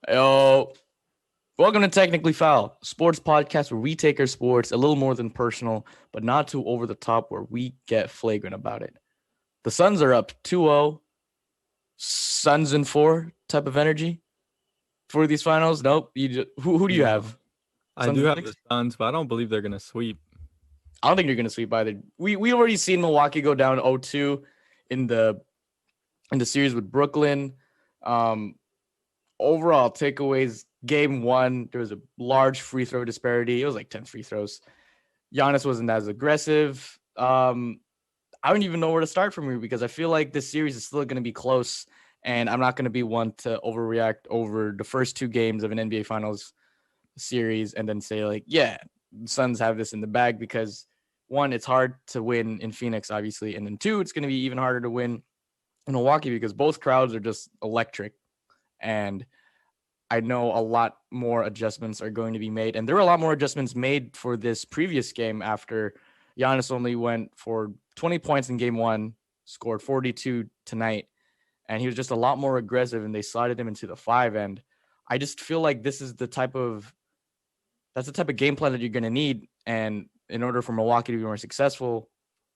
Yo, welcome to Technically Foul, a sports podcast where we take our sports a little more than personal, but not too over the top where we get flagrant about it. The Suns are up 2-0, Suns in 4 type of energy for these finals. Nope. Who do you No, have? I Suns do in have the 6? Suns, but I don't believe they're gonna sweep. I don't think you're going to sweep either. We already seen Milwaukee go down 0-2 in the series with Brooklyn. Um, Overall takeaways, game 1, there was a large free throw disparity. It was like 10 free throws. Giannis wasn't as aggressive. I don't even know where to start from here because I feel like this series is still going to be close, and I'm not going to be one to overreact over the first 2 games of an NBA Finals series and then say like, yeah, the Suns have this in the bag because one, it's hard to win in Phoenix, obviously, and then two, it's going to be even harder to win in Milwaukee because both crowds are just electric, and I know a lot more adjustments are going to be made. And there were a lot more adjustments made for this previous game after Giannis only went for 20 points in game 1, scored 42 tonight. And he was just a lot more aggressive and they slided him into the 5. And I just feel like that's the type of game plan that you're going to need. And in order for Milwaukee to be more successful,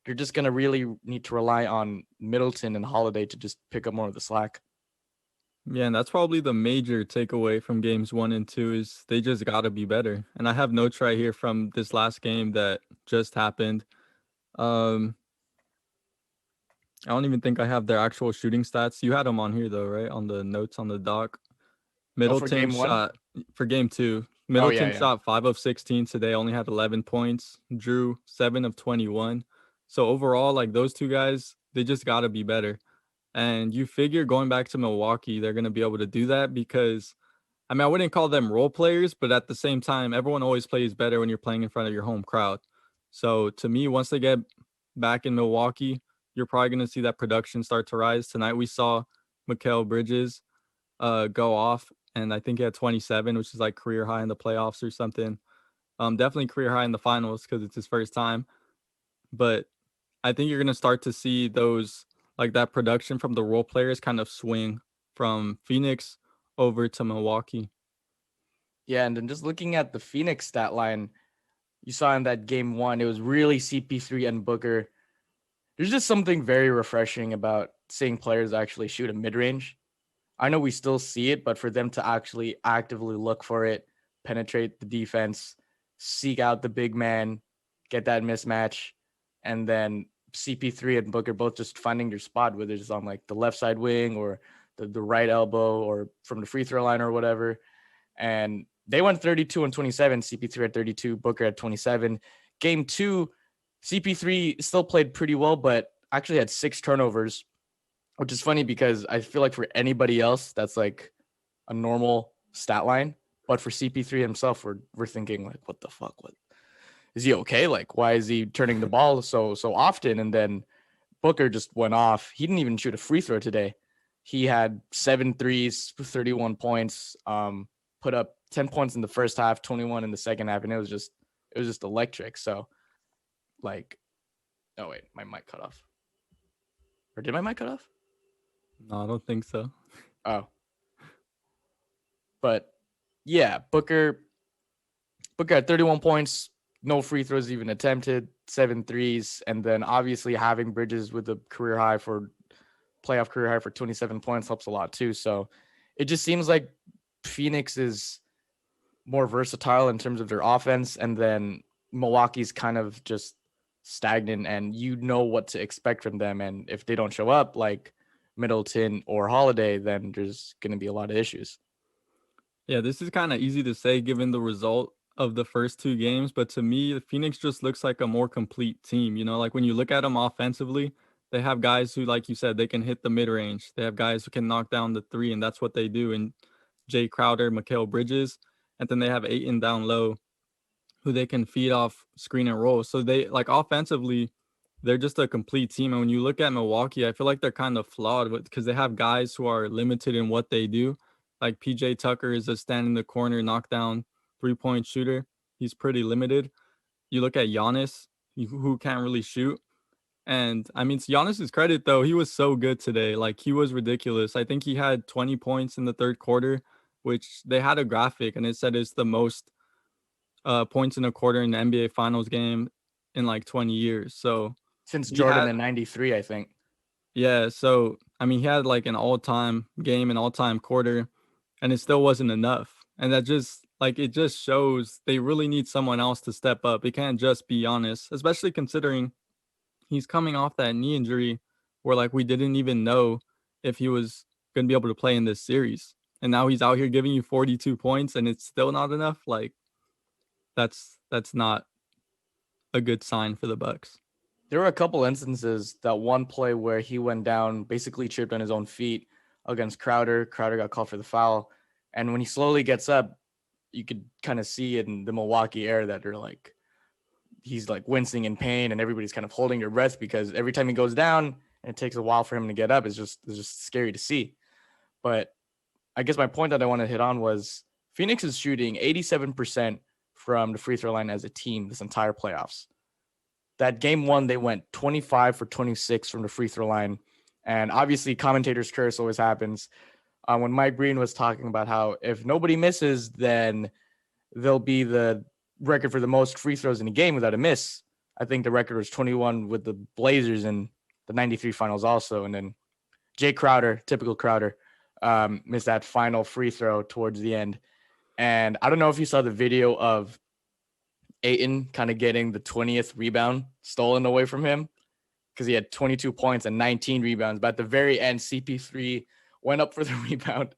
you're just going to really need to rely on Middleton and Holiday to just pick up more of the slack. Yeah, and that's probably the major takeaway from games 1 and 2 is they just gotta be better. And I have notes right here from this last game that just happened. Um, I don't even think I have their actual shooting stats. You had them on here though, right? On the notes on the doc. Oh, for Middleton game 1? shot for game 2. Oh, yeah, Middleton yeah. shot 5 of 16 today, only had 11 points. Drew 7 of 21. So overall, like those two guys, they just gotta be better. And you figure going back to Milwaukee, they're going to be able to do that because, I mean, I wouldn't call them role players, but at the same time, everyone always plays better when you're playing in front of your home crowd. So to me, once they get back in Milwaukee, you're probably going to see that production start to rise. Tonight, we saw Mikal Bridges go off, and I think he had 27, which is like career high in the playoffs or something. Definitely career high in the finals because it's his first time. But I think you're going to start to see those like that production from the role players kind of swing from Phoenix over to Milwaukee. Yeah, and then just looking at the Phoenix stat line, you saw in that game 1, it was really CP3 and Booker. There's just something very refreshing about seeing players actually shoot a mid range. I know we still see it, but for them to actually actively look for it, penetrate the defense, seek out the big man, get that mismatch, and then CP3 and Booker both just finding their spot, whether it's on like the left side wing or the right elbow or from the free throw line or whatever. And they went 32 and 27. CP3 at 32, Booker at 27. Game 2, CP3 still played pretty well, but actually had 6 turnovers, which is funny because I feel like for anybody else, that's like a normal stat line. But for CP3 himself, we're thinking like, what the fuck? What is he okay? Like, why is he turning the ball so often? And then Booker just went off. He didn't even shoot a free throw today. He had 7 threes, 31 points, put up 10 points in the first half, 21 in the second half, and it was just electric. So like, oh wait, my mic cut off. Or did my mic cut off? No, I don't think so. Oh, but yeah, Booker had 31 points, no free throws even attempted, 7 threes, and then obviously having Bridges with a playoff career high for 27 points helps a lot too. So it just seems like Phoenix is more versatile in terms of their offense, and then Milwaukee's kind of just stagnant, and you know what to expect from them. And if they don't show up like Middleton or Holiday, then there's going to be a lot of issues. Yeah, this is kind of easy to say given the result of the first 2 games, but to me, the Phoenix just looks like a more complete team. You know, like when you look at them offensively, they have guys who, like you said, they can hit the mid range. They have guys who can knock down the three, and that's what they do. And Jay Crowder, Mikal Bridges, and then they have Aiton down low who they can feed off screen and roll. So they like offensively, they're just a complete team. And when you look at Milwaukee, I feel like they're kind of flawed because they have guys who are limited in what they do. Like PJ Tucker is a stand in the corner, knockdown 3-point shooter. He's pretty limited. You look at Giannis, who can't really shoot. And I mean, to Giannis's credit, though, he was so good today. Like he was ridiculous. I think he had 20 points in the third quarter. which they had a graphic and it said it's the most points in a quarter in the NBA Finals game in like 20 years. So Since he Jordan had, in '93, I think. yeah. So I mean, he had like an all-time game, an all-time quarter, and it still wasn't enough. And that just like it just shows they really need someone else to step up. It can't just be honest, especially considering he's coming off that knee injury where like we didn't even know if he was going to be able to play in this series. And now he's out here giving you 42 points and it's still not enough. Like that's not a good sign for the Bucks. There were a couple instances, that one play where he went down, basically tripped on his own feet against Crowder. Crowder got called for the foul. And when he slowly gets up, you could kind of see in the Milwaukee air that they're like, he's like wincing in pain and everybody's kind of holding their breath because every time he goes down and it takes a while for him to get up, it's just scary to see. But I guess my point that I want to hit on was Phoenix is shooting 87% from the free throw line as a team this entire playoffs. That game one, they went 25 for 26 from the free throw line. And obviously, commentators' curse always happens. When Mike Breen was talking about how if nobody misses, then they'll be the record for the most free throws in a game without a miss. I think the record was 21 with the Blazers in the '93 finals also. And then Jay Crowder, typical Crowder, missed that final free throw towards the end. And I don't know if you saw the video of Ayton kind of getting the 20th rebound stolen away from him because he had 22 points and 19 rebounds. But at the very end, CP3 went up for the rebound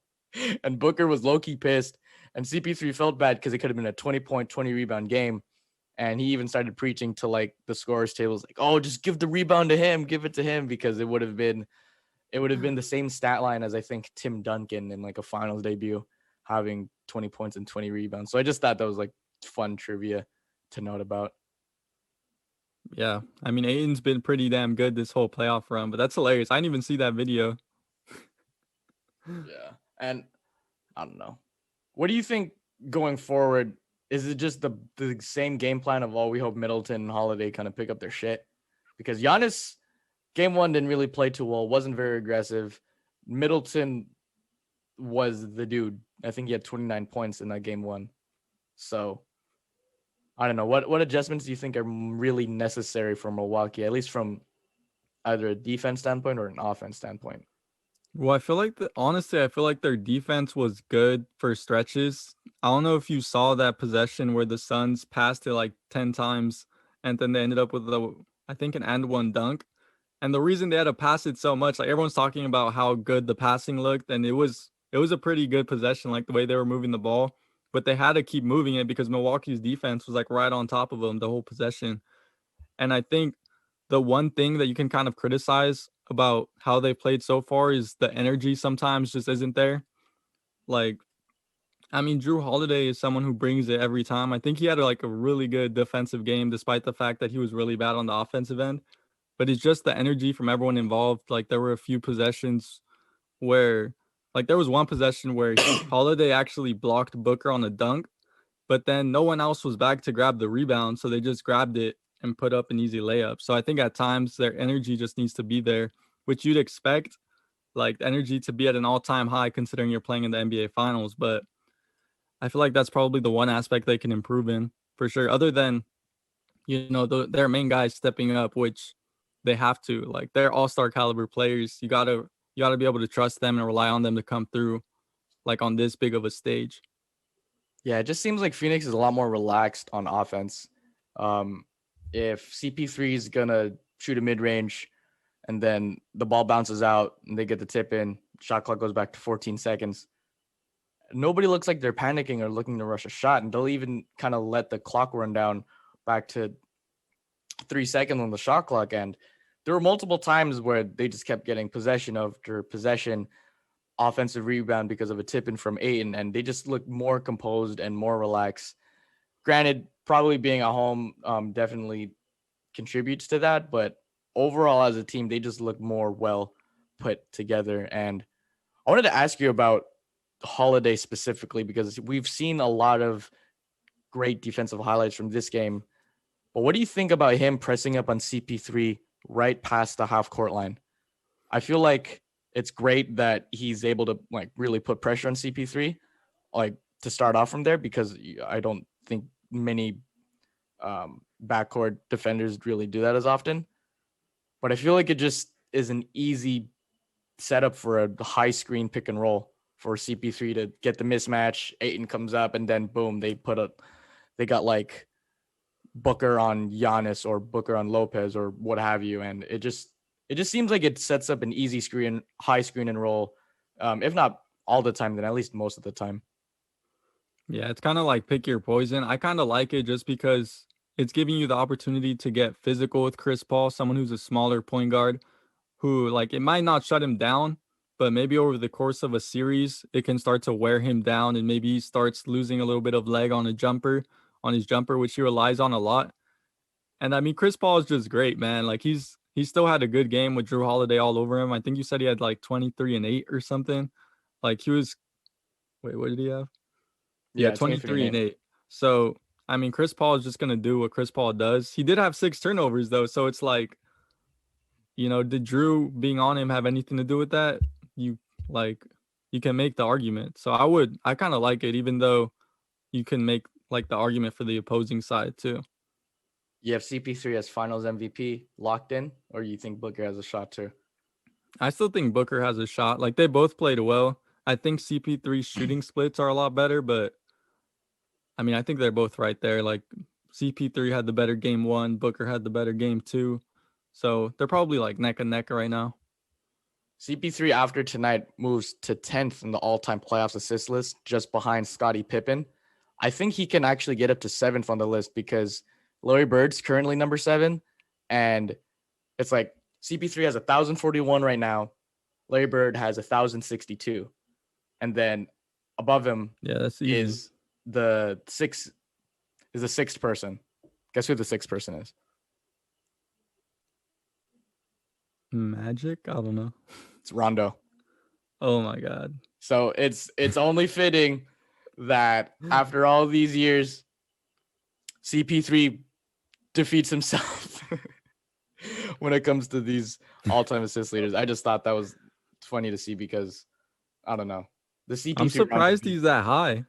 and Booker was low-key pissed. And CP3 felt bad because it could have been a 20-point, 20-rebound game. And he even started preaching to like the scorers tables, like, oh, just give the rebound to him, give it to him, because it would have been the same stat line as I think Tim Duncan in like a finals debut, having 20 points and 20 rebounds. So I just thought that was like fun trivia to note about. Yeah. I mean, Aiden's been pretty damn good this whole playoff run, but that's hilarious. I didn't even see that video. Yeah. And I don't know. What do you think going forward? Is it just the same game plan of, we hope Middleton and Holiday kind of pick up their shit? Because Giannis, game one, didn't really play too well, wasn't very aggressive. Middleton was the dude. I think he had 29 points in that game one. So I don't know. What adjustments do you think are really necessary for Milwaukee, at least from either a defense standpoint or an offense standpoint? Well, I feel like honestly, I feel like their defense was good for stretches. I don't know if you saw that possession where the Suns passed it like 10 times and then they ended up with I think an and one dunk. And the reason they had to pass it so much, like everyone's talking about how good the passing looked, and it was a pretty good possession, like the way they were moving the ball. But they had to keep moving it because Milwaukee's defense was like right on top of them the whole possession. And I think the one thing that you can kind of criticize about how they played so far is the energy sometimes just isn't there. Like, I mean, Drew Holiday is someone who brings it every time. I think he had like a really good defensive game, despite the fact that he was really bad on the offensive end. But it's just the energy from everyone involved. Like, there were a few possessions where, like, there was one possession where Holiday actually blocked Booker on a dunk, but then no one else was back to grab the rebound. So they just grabbed it and put up an easy layup. So I think at times their energy just needs to be there, which you'd expect like the energy to be at an all-time high considering you're playing in the NBA finals. But I feel like that's probably the one aspect they can improve in for sure. Other than, their main guys stepping up, which they have to, like they're all-star caliber players. You gotta be able to trust them and rely on them to come through like on this big of a stage. Yeah, it just seems like Phoenix is a lot more relaxed on offense. Um, if CP3 is gonna shoot a mid range, and then the ball bounces out and they get the tip in, shot clock goes back to 14 seconds. Nobody looks like they're panicking or looking to rush a shot, and they'll even kind of let the clock run down back to 3 seconds on the shot clock. And there were multiple times where they just kept getting possession after possession, offensive rebound because of a tip in from Ayton, and they just looked more composed and more relaxed. Granted, probably being at home definitely contributes to that, but overall as a team, they just look more well put together. And I wanted to ask you about Holiday specifically because we've seen a lot of great defensive highlights from this game. But what do you think about him pressing up on CP3 right past the half court line? I feel like it's great that he's able to like really put pressure on CP3, like to start off from there because I don't think many backcourt defenders really do that as often. But I feel like it just is an easy setup for a high screen pick and roll for CP3 to get the mismatch. Ayton comes up and then boom, they got like Booker on Giannis or Booker on Lopez or what have you, and it just seems like it sets up an easy screen, high screen and roll, if not all the time, then at least most of the time. Yeah, it's kind of like pick your poison. I kind of like it just because it's giving you the opportunity to get physical with Chris Paul, someone who's a smaller point guard who like it might not shut him down, but maybe over the course of a series, it can start to wear him down and maybe he starts losing a little bit of leg on his jumper, which he relies on a lot. And I mean, Chris Paul is just great, man. Like he still had a good game with Drew Holiday all over him. I think you said he had like 23 and 8 or something. Like he was wait, what did he have? Yeah, Yeah, 23 and 23 and 8. 8. So, I mean, Chris Paul is just going to do what Chris Paul does. He did have 6 turnovers though, so it's like, did Drew being on him have anything to do with that? You like you can make the argument. So I kind of like it even though you can make like the argument for the opposing side too. You have CP3 as Finals MVP locked in, or you think Booker has a shot too? I still think Booker has a shot. Like they both played well. I think CP3's shooting splits are a lot better, but I mean, I think they're both right there. Like CP3 had the better game 1, Booker had the better game 2. So, they're probably like neck and neck right now. CP3 after tonight moves to 10th in the all-time playoffs assist list, just behind Scottie Pippen. I think he can actually get up to 7th on the list because Larry Bird's currently number 7, and it's like CP3 has 1,041 right now. Larry Bird has 1,062, and then above him Yeah, that's easy. is the sixth person. Guess who the sixth person is? Magic? I don't know. It's Rondo. Oh my god. So it's only fitting that after all these years, CP3 defeats himself when it comes to these all-time assist leaders. I just thought that was funny to see because I don't know. The CP3 I'm surprised he's that high.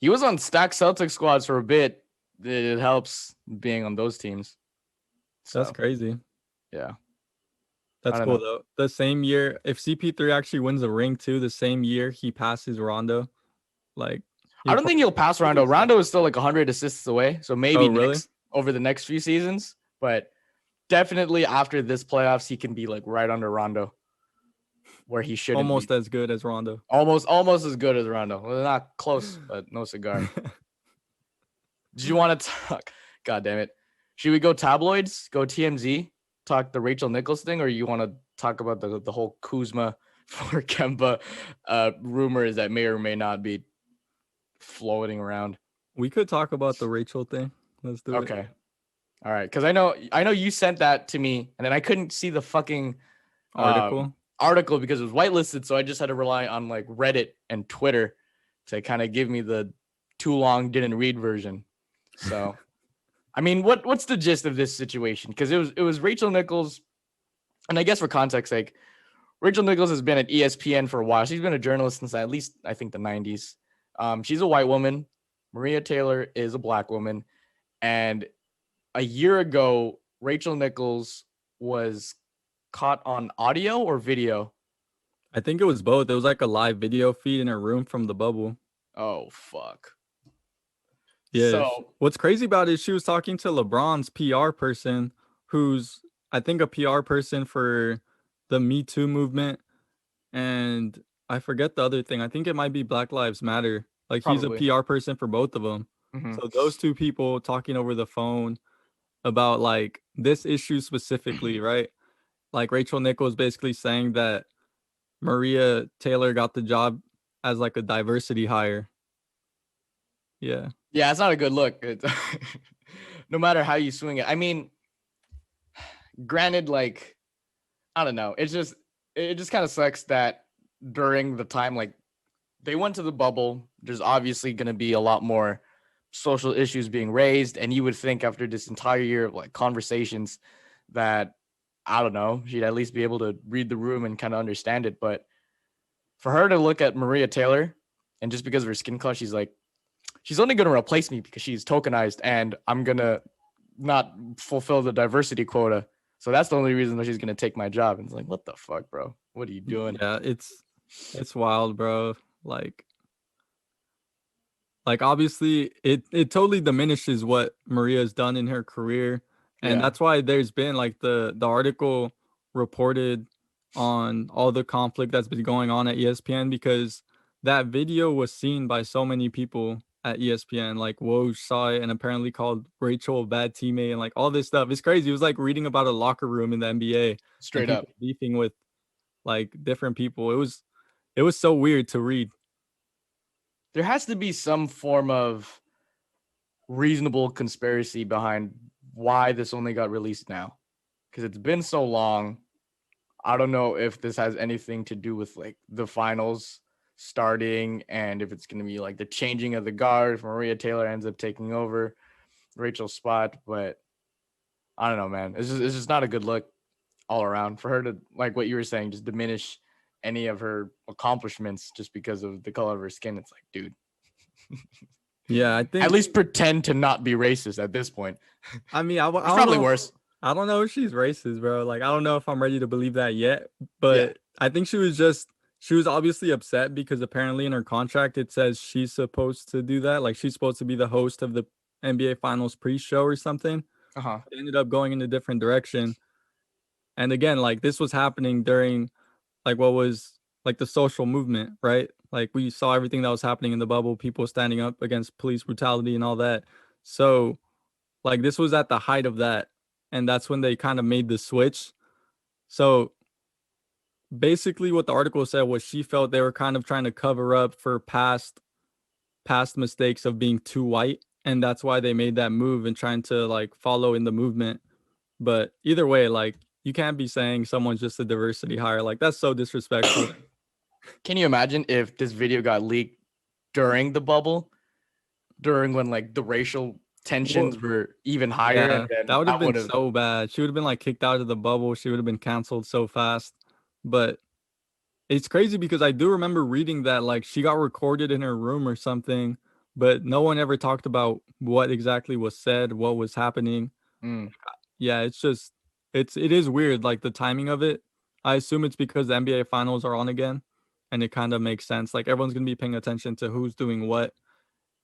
He was on stacked Celtics squads for a bit. It helps being on those teams. So, That's crazy. Yeah. That's cool though. The same year, if CP3 actually wins a ring too, the same year he passes Rondo. Like I don't think he'll pass Rondo. Rondo is still like 100 assists away. So maybe over the next few seasons. But definitely after this playoffs, he can be like right under Rondo. Where he should almost as good as Rondo. Almost as good as Rondo. Well, not close, but no cigar. Did you want to talk? God damn it. Should we go tabloids? Go TMZ? Talk the Rachel Nichols thing? Or you want to talk about the whole Kuzma for Kemba rumors that may or may not be floating around? We could talk about the Rachel thing. Let's do it. Okay. All right. Because I know you sent that to me, and then I couldn't see the fucking article because it was whitelisted, so I just had to rely on like Reddit and Twitter to kind of give me the too long didn't read version. So, I mean, what's the gist of this situation? Because it was Rachel Nichols, and I guess for context sake, Rachel Nichols has been at ESPN for a while. She's been a journalist since at least I think the 90s. She's a white woman. Maria Taylor is a black woman, and a year ago, Rachel Nichols was caught on audio or video? I think it was both. It was like a live video feed in her room from the bubble. Oh, fuck. Yeah. So what's crazy about it is she was talking to LeBron's PR person, who's, I think, a PR person for the Me Too movement. And I forget the other thing. I think it might be Black Lives Matter. Like Probably. He's a PR person for both of them. Mm-hmm. So those two people talking over the phone about like this issue specifically, right? Like Rachel Nichols basically saying that Maria Taylor got the job as like a diversity hire. Yeah. Yeah, it's not a good look. No matter how you swing it. I mean, granted, like, I don't know. It just kind of sucks that during the time, like, they went to the bubble. There's obviously going to be a lot more social issues being raised. And you would think after this entire year of like conversations that, I don't know, she'd at least be able to read the room and kind of understand it. But for her to look at Maria Taylor And just because of her skin color, she's like, she's only going to replace me because she's tokenized and I'm going to not fulfill the diversity quota. So that's the only reason that she's going to take my job. And it's like, what the fuck, bro? What are you doing? Yeah, it's wild, bro. Like obviously it totally diminishes what Maria's done in her career. And Yeah, that's why there's been like the article reported on all the conflict that's been going on at ESPN because that video was seen by so many people at ESPN. Like Woj saw it and apparently called Rachel a bad teammate and like all this stuff. It's crazy. It was like reading about a locker room in the NBA and straight up. people beefing with like different people. It was so weird to read. There has to be some form of reasonable conspiracy behind why this only got released now. Because it's been so long. I don't know if this has anything to do with like the finals starting and if it's going to be like the changing of the guard if Maria Taylor ends up taking over Rachel's spot. But I don't know, man. It's just not a good look all around for her to, like what you were saying, just diminish any of her accomplishments just because of the color of her skin. It's like, dude, Yeah, I at think least pretend to not be racist at this point. I mean, It's I don't probably know. worse. I don't know if she's racist, bro. Like, I don't know if I'm ready to believe that yet. Yeah. But I think she was obviously upset because apparently in her contract it says she's supposed to do that. Like, she's supposed to be the host of the NBA Finals pre-show or something. Uh-huh. It ended up going in a different direction. And again, like this was happening during like what was like the social movement, right? Like we saw everything that was happening in the bubble, people standing up against police brutality and all that. So like this was at the height of that. And that's when they kind of made the switch. So basically what the article said was she felt they were kind of trying to cover up for past mistakes of being too white. And that's why they made that move and trying to like follow in the movement. But either way, like you can't be saying someone's just a diversity hire. Like that's so disrespectful. Can you imagine if this video got leaked during the bubble, during when like the racial Well, tensions were even higher, yeah, and then that would have that been would have, so bad. She would have been like kicked out of the bubble. She would have been canceled so fast. But it's crazy because I do remember reading that like she got recorded in her room or something, but no one ever talked about what exactly was said, what was happening. mm, Yeah, it's just it is weird like the timing of it. I assume it's because the NBA finals are on again and it kind of makes sense. Like everyone's going to be paying attention to who's doing what.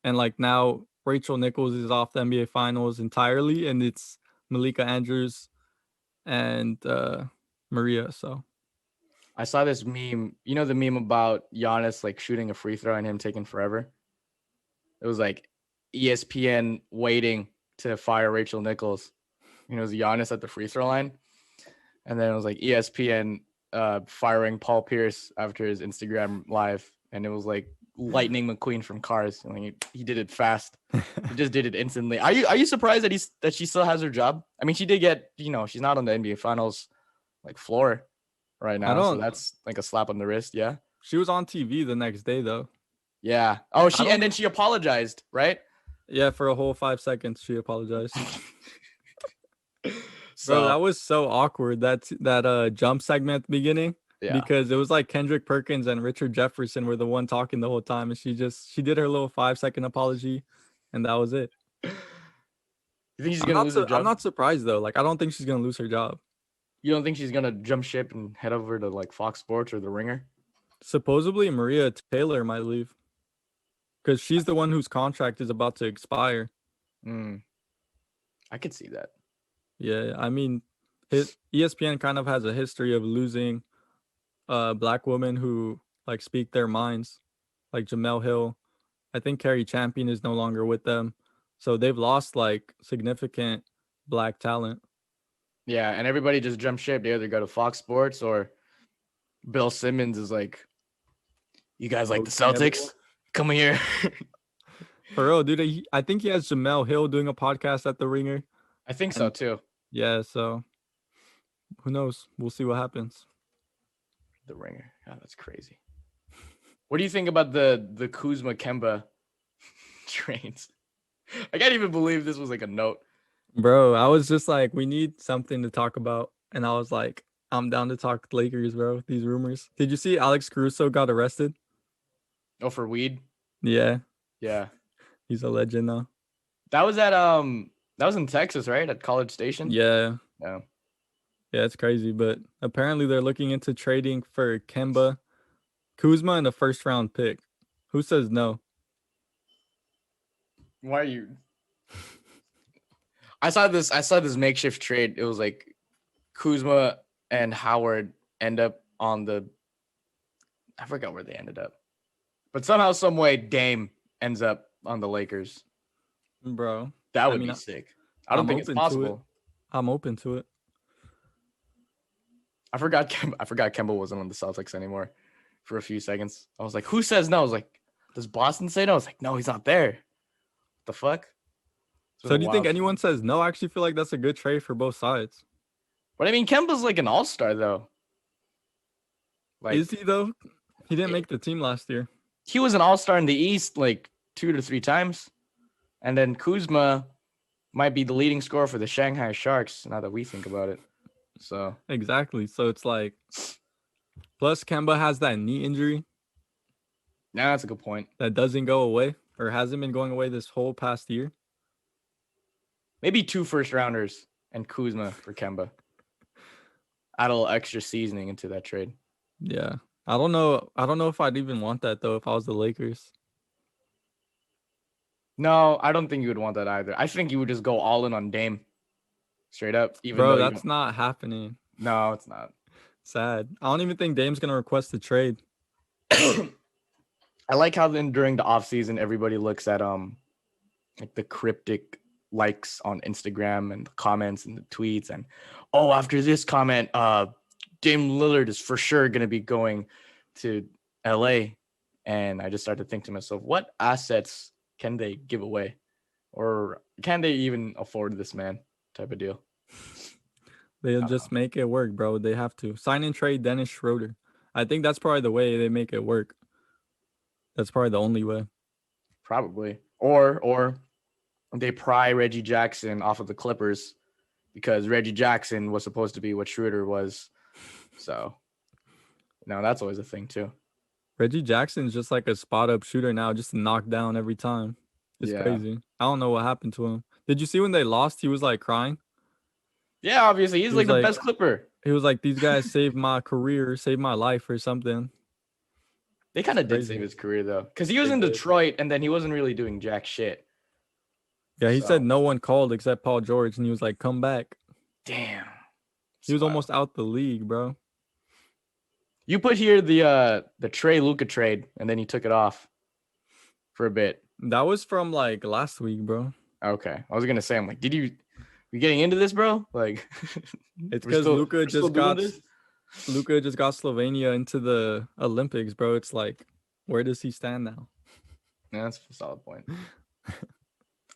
And like now Rachel Nichols is off the NBA finals entirely and it's Malika Andrews and Maria, so I saw this meme. You know the meme about Giannis like shooting a free throw and him taking forever. It was like ESPN waiting to fire Rachel Nichols. You know, it was Giannis at the free throw line, and then it was like ESPN firing Paul Pierce after his Instagram live, and it was like Lightning McQueen from Cars. Like he did it fast. He just did it instantly. Are you surprised that she still has her job? I mean, she did get, she's not on the NBA Finals like floor right I now, so don't that's like a slap on the wrist. Yeah, she was on TV the next day though. yeah. Oh, I and don't then she apologized, right? Yeah, for a whole 5 seconds she apologized. Bro, that So was so awkward. That jump segment at the beginning yeah, because it was like Kendrick Perkins and Richard Jefferson were the one talking the whole time, and she did her little 5 second apology, and that was it. you think she's gonna lose her I'm job? not surprised though. Like I don't think she's gonna lose her job. You don't think she's gonna jump ship and head over to like Fox Sports or The Ringer? Supposedly Maria Taylor might leave because she's the one whose contract is about to expire. Mm, I could see that. Yeah, I mean, ESPN kind of has a history of losing black women who like speak their minds, like Jamel Hill. I think Carrie Champion is no longer with them. So they've lost like significant black talent. Yeah, and everybody just jump ship. They either go to Fox Sports or Bill Simmons is like, you guys like the Coaching everyone. Celtics? Come here. For real, dude. I think he has Jamel Hill doing a podcast at The Ringer. I think so And too. yeah, so who knows? We'll see what happens. The Ringer. God, that's crazy. What do you think about the Kuzma Kemba trains? I can't even believe this was like a note. Bro, I was just like, we need something to talk about. And I was like, I'm down to talk Lakers, bro. These rumors. Did you see Alex Caruso got arrested? Oh, for weed? Yeah, Yeah. he's a legend now. That was that was in Texas, right? At College Station? Yeah, Yeah. yeah, it's crazy. But apparently they're looking into trading for Kemba, Kuzma, and a first round pick. Who says no? Why are you I saw this makeshift trade. It was like Kuzma and Howard end up on the I forgot where they ended up. But somehow, some way, Dame ends up on the Lakers. Bro, That I would mean, be sick. I don't I'm think it's open to it. possible. I'm open to it. I forgot Kemba wasn't on the Celtics anymore for a few seconds. I was like, who says no? I was like, does Boston say no? I was like, no, he's not there. What the fuck? It's been So a do you think while. anyone says no? I actually feel like that's a good trade for both sides. But I mean, Kemba's like an all-star though. Is Like he though? He didn't make the team last year. he was an all-star in the East like 2 to 3 times. And then Kuzma might be the leading scorer for the Shanghai Sharks now that we think about it. So Exactly. So it's like, plus Kemba has that knee injury now that's a good point. that doesn't go away or hasn't been going away this whole past year. Maybe 2 first-rounders and Kuzma for Kemba. Add a little extra seasoning into that trade. Yeah. I don't know. I don't know if I'd even want that though if I was the Lakers. No, I don't think you would want that either. I think you would just go all in on Dame. Straight up, even though Bro, you that's don't. not happening. No, it's not. Sad. I don't even think Dame's gonna request the trade. I like how then during the offseason everybody looks at like the cryptic likes on Instagram and the comments and the tweets and oh after this comment Dame Lillard is for sure gonna be going to LA, and I just started to think to myself, what assets can they give away, or can they even afford this man type of deal? They'll I don't just know. make it work, bro. They have to sign and trade Dennis Schroeder. I think that's probably the way they make it work. That's probably the only way. Probably, or they pry Reggie Jackson off of the Clippers because Reggie Jackson was supposed to be what Schroeder was. So, that's always a thing too. Reggie Jackson's just like a spot up shooter now, just to knock down every time. It's Yeah. crazy. I don't know what happened to him. Did you see when they lost? He was like crying. Yeah, obviously. He's He like was the like, best Clipper. these guys saved my career, saved my life, or something. They kind It's of did save crazy. his career, though, because he was They in did. Detroit and then he wasn't really doing jack shit. Yeah, he said So, no one called except Paul George, and he was like, "Come back." damn. He It's was wild. almost out the league, bro. You put here the Trey Luca trade, and then you took it off for a bit. That was from like last week, bro. Okay. I was going to say, I'm like, you getting into this, bro? Like, It's we're because still we're still doing this? Luka just got Slovenia into the Olympics, bro. It's like, where does he stand now? Yeah, that's a solid point.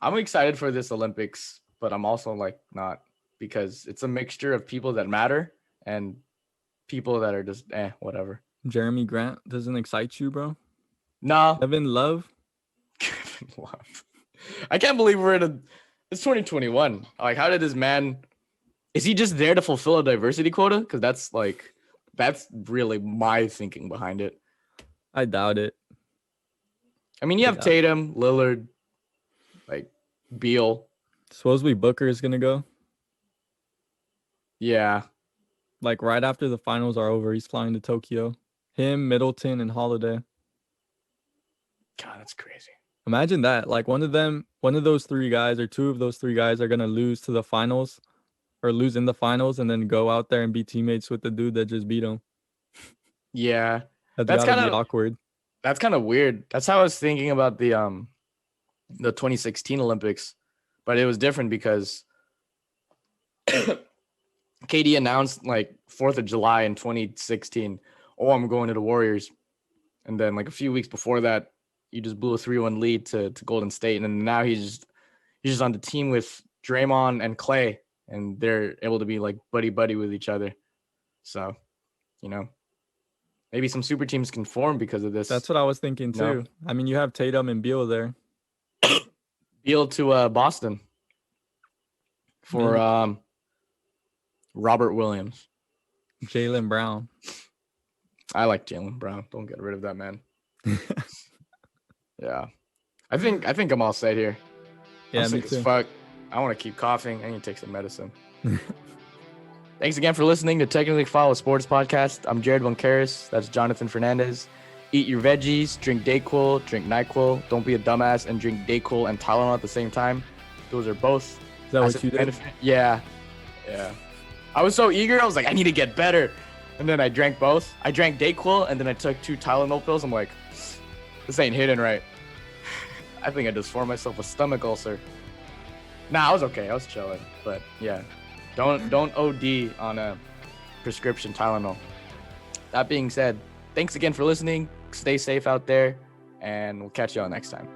I'm excited for this Olympics, but I'm also like not, because it's a mixture of people that matter and people that are just whatever. Jeremy Grant doesn't excite you, bro. No. Kevin Love, Kevin Love. I can't believe it's 2021. Like, how did this man, is he just there to fulfill a diversity quota? Because that's really my thinking behind it. I doubt it. I mean, you I have doubt it. Tatum, Lillard, like Beal. Supposedly Booker is gonna go. Yeah. Like right after the finals are over, he's flying to Tokyo. Him, Middleton, and Holiday. God, that's crazy. Imagine that. Like one of those three guys or two of those three guys are gonna lose to the finals or lose in the finals and then go out there and be teammates with the dude that just beat him. Yeah. That's That's gotta kind be of awkward. that's kind of weird. That's how I was thinking about the 2016 Olympics, but it was different because KD announced like 4th of July in 2016, oh, I'm going to the Warriors. And then like a few weeks before that, you just blew a 3-1 lead to Golden State. And then now he's just on the team with Draymond and Clay, and they're able to be like buddy with each other. So, maybe some super teams can form because of this. That's what I was thinking too. I mean, you have Tatum and Beal there. Beal to Boston for Maybe Robert Williams. Jaylen Brown. I like Jaylen Brown. Don't get rid of that man. Yeah. I think I'm all set here. I'm Yeah, me sick as too. fuck. I want to keep coughing. I need to take some medicine. Thanks again for listening to Technically Follow Sports Podcast. I'm Jaryd Boncaris. That's Jonathan Fernandez. Eat your veggies, drink Dayquil, drink NyQuil. Don't be a dumbass and drink Dayquil and Tylenol at the same time. Those are both. Is that what you did? Yeah. Yeah. I was so eager. I was like, I need to get better. And then I drank both. I drank Dayquil and then I took 2 Tylenol pills. I'm like, this ain't hitting right. I think I just formed myself a stomach ulcer. Nah, I was okay. I was chilling. But yeah, don't OD on a prescription Tylenol. That being said, thanks again for listening. Stay safe out there, and we'll catch y'all next time.